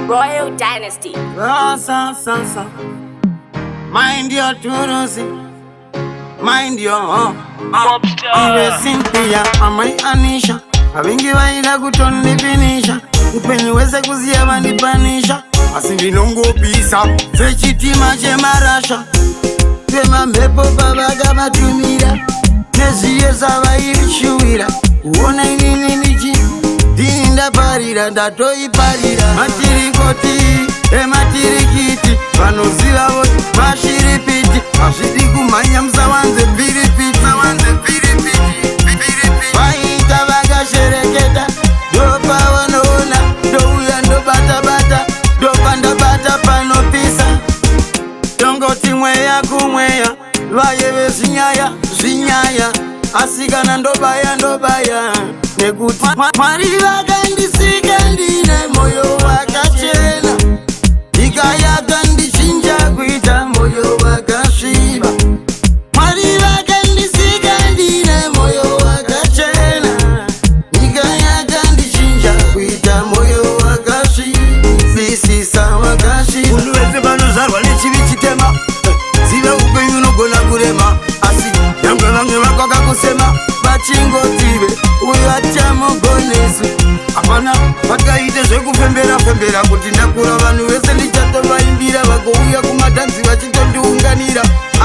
Royal Dynasty. Mind your tourism. Mind your Mobstar. Iwe Cynthia, amai Anisha. Avingi vaida kutonifinisha. Upeniweze kuzia vandipanisha. Asi vinongopisa sechitima chemarasha. Tema mbepo pavaga vatumira. Neziye zavaishuwira. Uona inini nichi dinda parira ndatoiparira. Matirikoti ematirikiti vanoziva voti mashiripiti. Azvidi kumhanya musawanze piripiti. Vaita vakashereketa ndopavanoona ndouya ndobata-bata ndopandabata panopisa. Tongoti mweya kumweya vaye vezvinyaya zvinyaya. Asikana ndobaya nekuti Mwari vakandisika ndine moyo wakachena. Nyika yakandichinja kuita moyo wakasviba. Mwari vakandisika ndine moyo wakachena. Nyika yakandichinja kuita moyo wakasvisisa wakasviba. Munhu wese vanozvarwa nechivi chitema. Ziva upenyu unogona kurema. Asi nyangwe vamwe vakwaka kusema vachingotive uyo achamugonesu. Hapana vakaite zvekufembera kuti ndakura vanhu vese ndichatovaimbira. Vagouya kumadhanzi vachitondiunganira.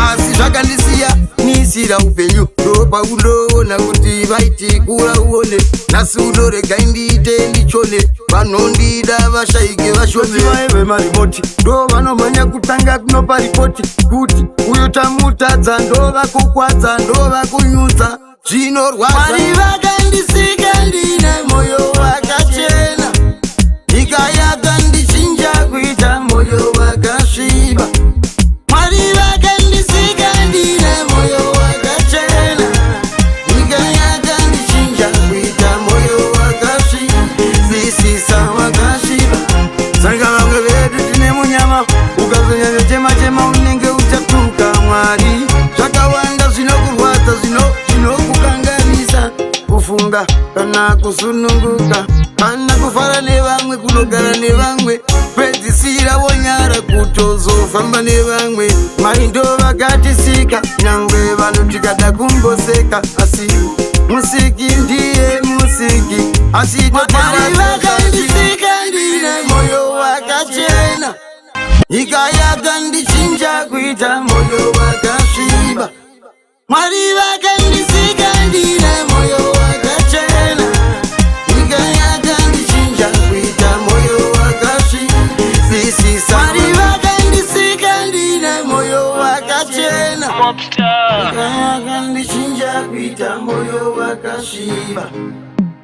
Asi zvakandisiya nisira upenyu. Ndopaunoona kuti vaiti kura uone. Nhasi unoregai ndiite ndichone. Vanondida vashaike vashone. Vaive marimoti ndo vanomhanya kutanga kunopa ripoti kuti uyo tamutadza ndovakukwadza ndovakunyudza zvinorwadza. Mwari vakandisika ndine moyo wakachena. Nyika yakandichinja kuita moyo wakasviba. Mwari vakandisika ndine moyo wakachena. Nyika yakandichinja kuita moyo wakasvisisa wakasviba. Saka vamwe vedu tine munyama. Ukazonyanya chema unenge uchatuka Mwari. Zvakawanda zvinokurwadza zvinokukanganisa. Kufunga kana kusununguka kana kufara nevamwe kunogara nevamwe. Pedzisira wonyara kutozofamba nevamwe. Mwari ndo vakatisika nyangwe vanhu tikada kumboseka. Asi musiki ndiye musiki. Asi Mwari vakandisika ndine moyo wakachena. Nyika yakandichinja kuita moyo wakasviba. Mwari vakandisika ndine moyo wakachena. Nyika yakandichinja kuita moyo wakasvisisa. Mwari vakandisika ndine moyo wakachena. Mobstar. Nyika yakandichinja kuita moyo wakasviba.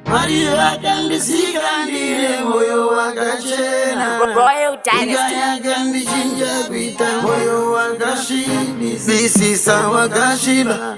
Mwari vakandisika ndine moyo wakachena. Royal Dynasty. Nyika yakandichinja kuita moyo wakasvisisa wakasviba.